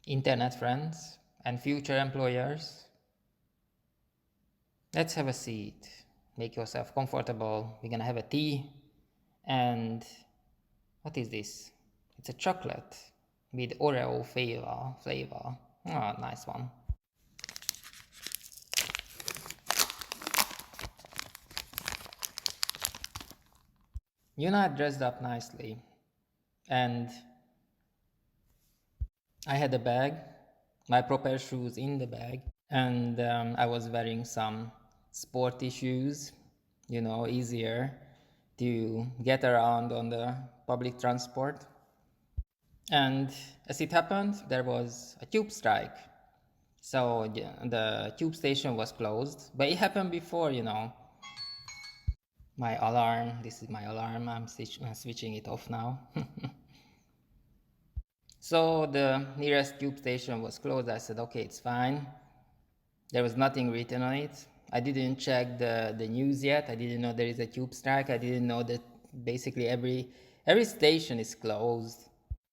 internet friends, and future employers. Let's have a seat. Make yourself comfortable. We're gonna have a tea. And what is this? It's a chocolate with Oreo flavor. Oh, nice one. You know, I dressed up nicely. And I had a bag, my proper shoes in the bag, and I was wearing some sporty shoes, easier to get around on the public transport. And as it happened, there was a tube strike. So the tube station was closed, but it happened before, my alarm. This is my alarm. I'm switching it off now. So the nearest tube station was closed. I said, okay, it's fine. There was nothing written on it. I didn't check the news yet. I didn't know there is a tube strike. I didn't know that basically every station is closed.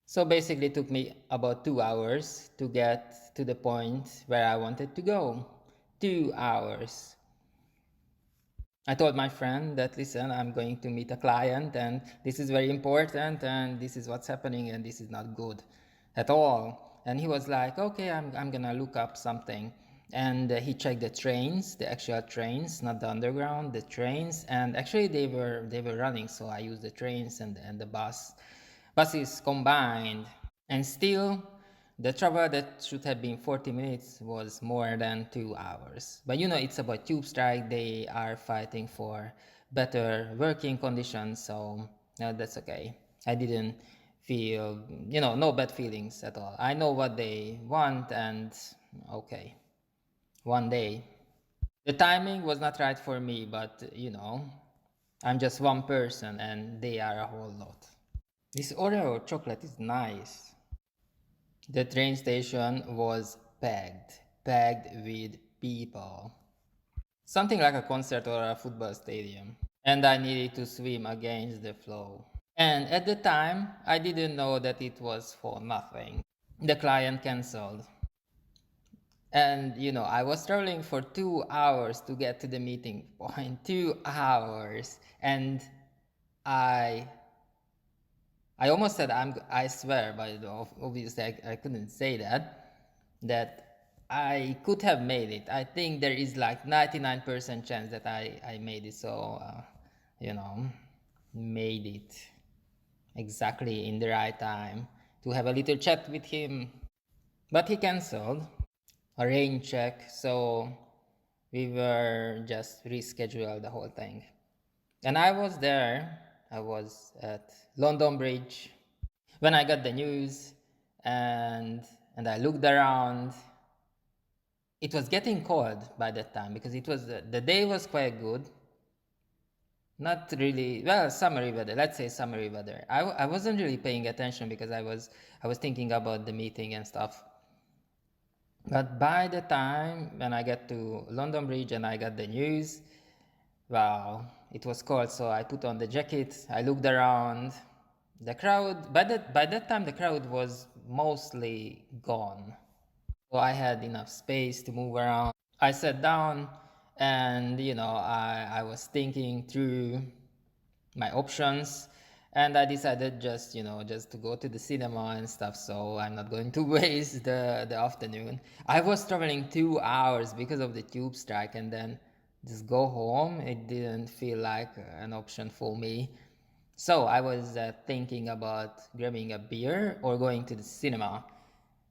So basically it took me about 2 hours to get to the point where I wanted to go. 2 hours. I told my friend that, listen, I'm going to meet a client and this is very important and this is what's happening and this is not good at all. And he was like, okay, I'm gonna look up something. And he checked the trains, the actual trains, not the underground, the trains. And actually they were running, so I used the trains and the buses combined. And still, the travel that should have been 40 minutes was more than 2 hours. But it's about tube strike. They are fighting for better working conditions, so that's okay. I didn't feel, no bad feelings at all. I know what they want, and okay, one day. The timing was not right for me, but I'm just one person and they are a whole lot. This Oreo chocolate is nice. The train station was packed with people. Something like a concert or a football stadium. And I needed to swim against the flow. And at the time, I didn't know that it was for nothing. The client canceled. And I was traveling for 2 hours to get to the meeting point. 2 hours. And I almost said I swear, but obviously I couldn't say that I could have made it. I think there is like 99% chance that I made it. So made it exactly in the right time to have a little chat with him. But he canceled a rain check, so we were just rescheduled the whole thing. And I was there. I was at London Bridge when I got the news, and I looked around. It was getting cold by that time because it was the day was quite good. Not really well, summery weather. Let's say summery weather. I wasn't really paying attention because I was thinking about the meeting and stuff. But by the time when I get to London Bridge and I got the news, wow, it was cold. So I put on the jacket. I looked around. The crowd by that time the crowd was mostly gone. So I had enough space to move around. I sat down and I was thinking through my options, and I decided just to go to the cinema and stuff, so I'm not going to waste the afternoon. I was traveling 2 hours because of the tube strike, and then just go home, it didn't feel like an option for me. So I was thinking about grabbing a beer or going to the cinema.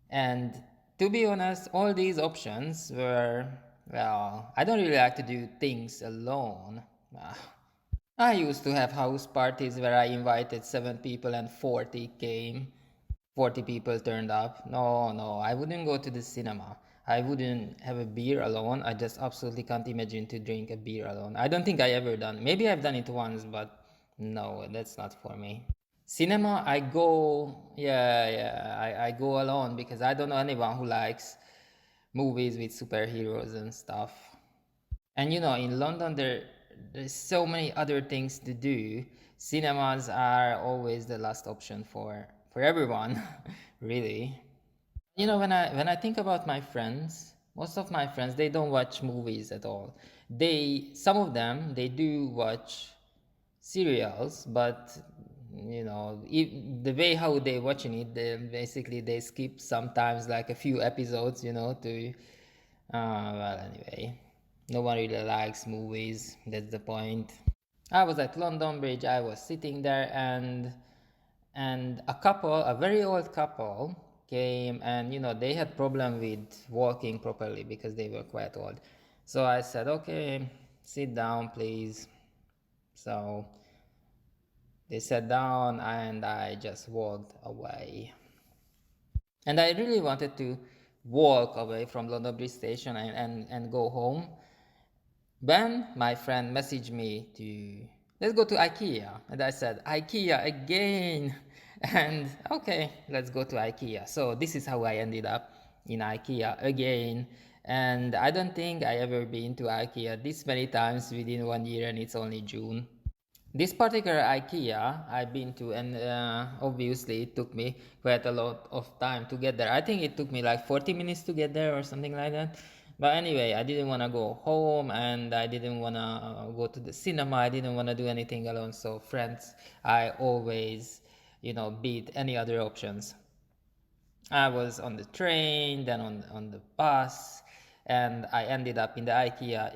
And to be honest, all these options were, well, I don't really like to do things alone. I used to have house parties where I invited 7 people and 40 came. 40 people turned up. No, I wouldn't go to the cinema. I wouldn't have a beer alone. I just absolutely can't imagine to drink a beer alone. I don't think I ever done. Maybe I've done it once, but no, that's not for me. Cinema, I go, yeah, I go alone because I don't know anyone who likes movies with superheroes and stuff. And in London, there's so many other things to do. Cinemas are always the last option for everyone, really. When I think about my friends, most of my friends they don't watch movies at all. Some of them they do watch serials, but the way how they watching it, they skip sometimes like a few episodes, to well, anyway, no one really likes movies. That's the point. I was at London Bridge. I was sitting there, and a very old couple came, and they had problem with walking properly because they were quite old. So I said, okay, sit down, please. So they sat down, and I just walked away. And I really wanted to walk away from London Bridge Station and go home. Then my friend messaged me to let's go to IKEA, and I said IKEA again, and okay, let's go to IKEA. So this is how I ended up in IKEA again, and I don't think I ever been to IKEA this many times within 1 year, and it's only June. This particular IKEA I've been to, and obviously it took me quite a lot of time to get there. I think it took me like 40 minutes to get there or something like that. But anyway, I didn't want to go home, and I didn't want to go to the cinema. I didn't want to do anything alone. So friends, I always, beat any other options. I was on the train, then on the bus, and I ended up in the IKEA.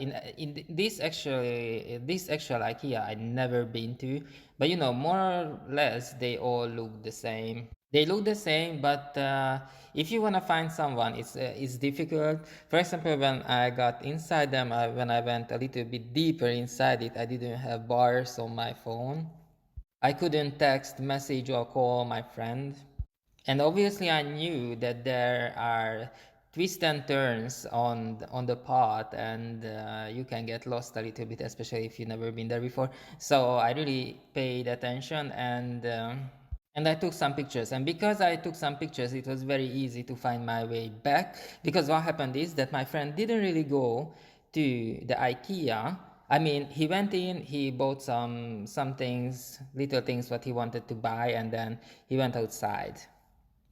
This actual IKEA I never been to, but more or less they all look the same. They look the same, but if you wanna find someone, it's difficult. For example, when I got inside them, when I went a little bit deeper inside it, I didn't have bars on my phone. I couldn't text, message, or call my friend. And obviously, I knew that there are twists and turns on the path, and you can get lost a little bit, especially if you've never been there before. So I really paid attention, and I took some pictures. And because I took some pictures, it was very easy to find my way back. Because what happened is that my friend didn't really go to the IKEA. I mean, he went in, he bought some things, little things what he wanted to buy, and then he went outside.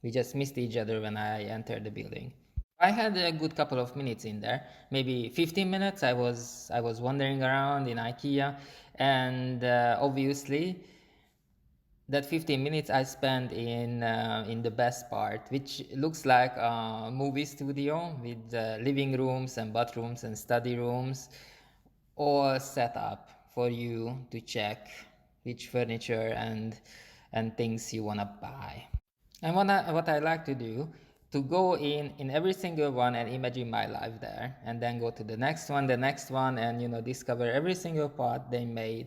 We just missed each other when I entered the building. I had a good couple of minutes in there, maybe 15 minutes. I was wandering around in IKEA, and obviously that 15 minutes I spent in the best part, which looks like a movie studio with living rooms and bathrooms and study rooms, all set up for you to check which furniture and things you wanna buy. And what I like to do, to go in every single one and imagine my life there, and then go to the next one, and discover every single part they made.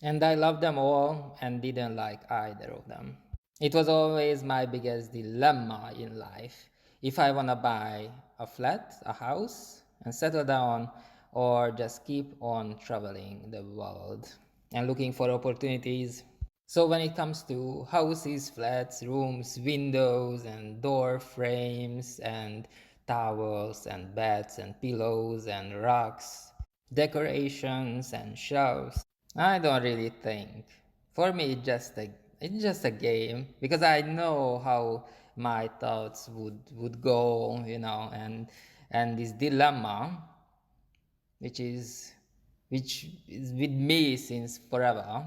And I love them all and didn't like either of them. It was always my biggest dilemma in life. If I wanna buy a flat, a house, and settle down, or just keep on traveling the world and looking for opportunities. So when it comes to houses, flats, rooms, windows, and door frames, and towels, and beds, and pillows, and rugs, decorations, and shelves, I don't really think. For me, it's just a game, because I know how my thoughts would go, and this dilemma, which is which is with me since forever,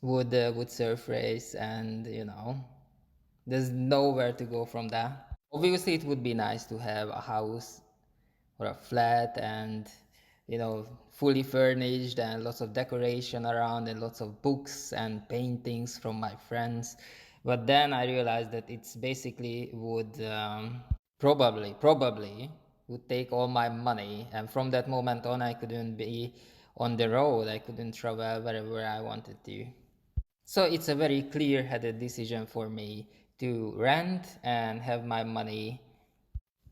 would surface, and there's nowhere to go from that. Obviously, it would be nice to have a house or a flat, and fully furnished, and lots of decoration around, and lots of books and paintings from my friends. But then I realized that it's basically would probably would take all my money, and from that moment on I couldn't be on the road. I couldn't travel wherever I wanted to. So it's a very clear-headed decision for me to rent and have my money,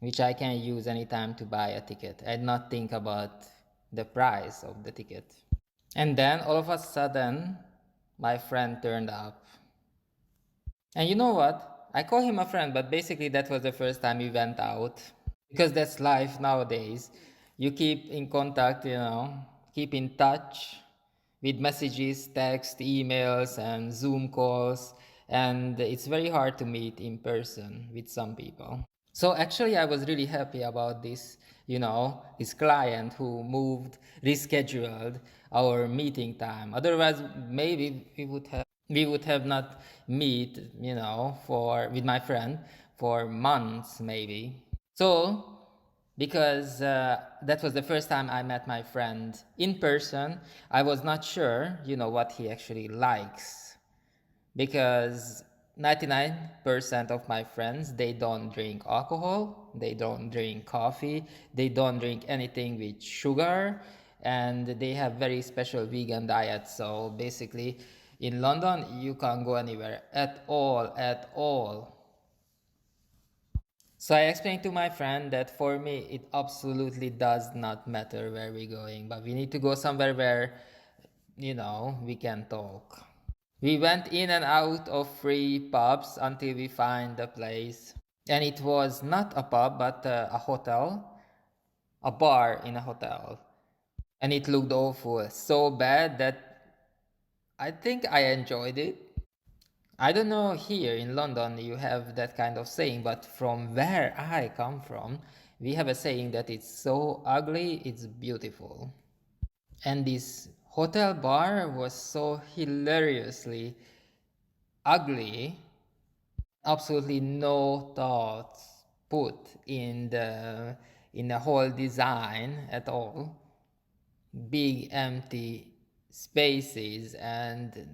which I can use anytime to buy a ticket, and not think about the price of the ticket. And then all of a sudden, my friend turned up. And you know what? I call him a friend, but basically that was the first time we went out. Because that's life nowadays. You keep in contact, keep in touch with messages, text, emails, and Zoom calls, and it's very hard to meet in person with some people. So actually, I was really happy about this, this client who rescheduled our meeting time. Otherwise, maybe we would have not meet, for with my friend for months maybe. So, because that was the first time I met my friend in person, I was not sure, what he actually likes, because 99% of my friends, they don't drink alcohol, they don't drink coffee, they don't drink anything with sugar, and they have very special vegan diet. So basically, in London you can't go anywhere at all. So I explained to my friend that for me it absolutely does not matter where we're going, but we need to go somewhere where we can talk. We went in and out of free pubs until we find a place. And it was not a pub, but a hotel, a bar in a hotel. And it looked awful, so bad that I think I enjoyed it. I don't know, here in London you have that kind of saying, but from where I come from, we have a saying that it's so ugly, it's beautiful. And this hotel bar was so hilariously ugly. Absolutely no thoughts put in the whole design at all. Big empty spaces and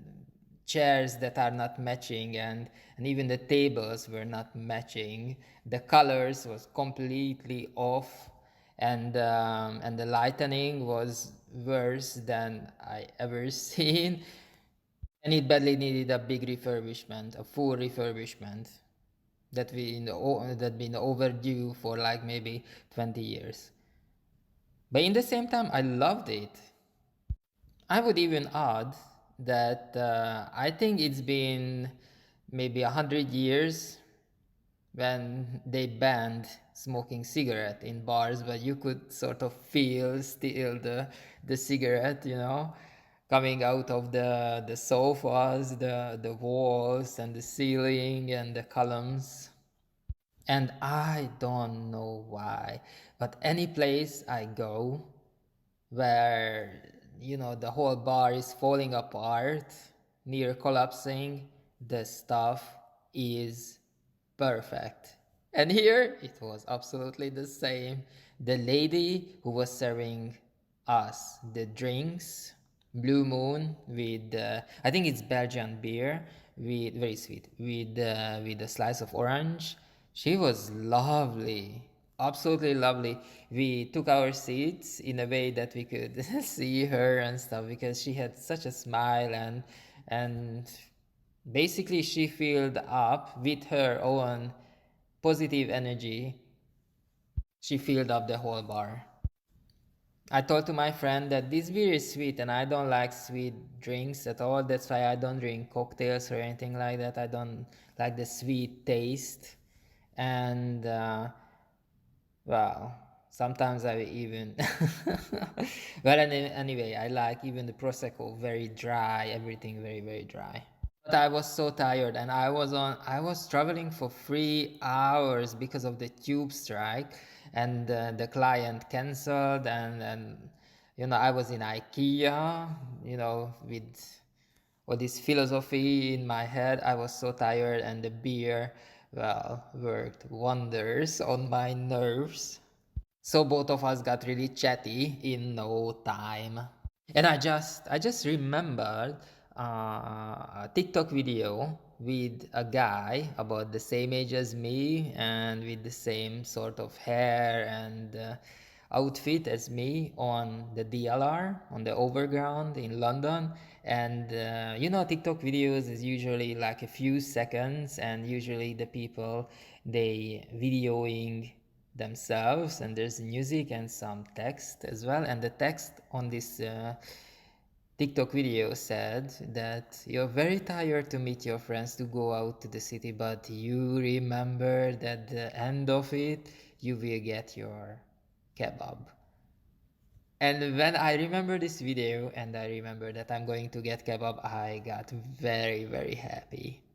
chairs that are not matching, and even the tables were not matching. The colors was completely off, and the lighting was worse than I ever seen, and it badly needed a big refurbishment, a full refurbishment that been overdue for like maybe 20 years. But in the same time, I loved it. I would even add that I think it's been maybe 100 years when they banned smoking cigarette in bars, but you could sort of feel still the cigarette, coming out of the sofas, the walls and the ceiling and the columns. And I don't know why, but any place I go where, the whole bar is falling apart, near collapsing, the stuff is perfect. And here it was absolutely the same. The lady who was serving us the drinks, Blue Moon with I think it's Belgian beer, with very sweet, with a slice of orange. She was lovely, absolutely lovely. We took our seats in a way that we could see her and stuff, because she had such a smile, and basically she filled up with her own positive energy. She filled up the whole bar. I told to my friend that this beer is sweet and I don't like sweet drinks at all. That's why I don't drink cocktails or anything like that. I don't like the sweet taste. And well, sometimes I even well, anyway, I like even the prosecco very dry, everything very very dry. But I was so tired, and I was traveling for 3 hours because of the tube strike, and the client canceled, and I was in IKEA, with all this philosophy in my head. I was so tired, and the beer, well, worked wonders on my nerves. So both of us got really chatty in no time. And I just remembered a TikTok video with a guy about the same age as me and with the same sort of hair and outfit as me on the DLR, on the overground in London. And TikTok videos is usually like a few seconds, and usually the people, they videoing themselves, and there's music and some text as well. And the text on this TikTok video said that you're very tired to meet your friends to go out to the city, but you remember that at the end of it you will get your kebab. And when I remember this video and I remember that I'm going to get kebab, I got very very happy.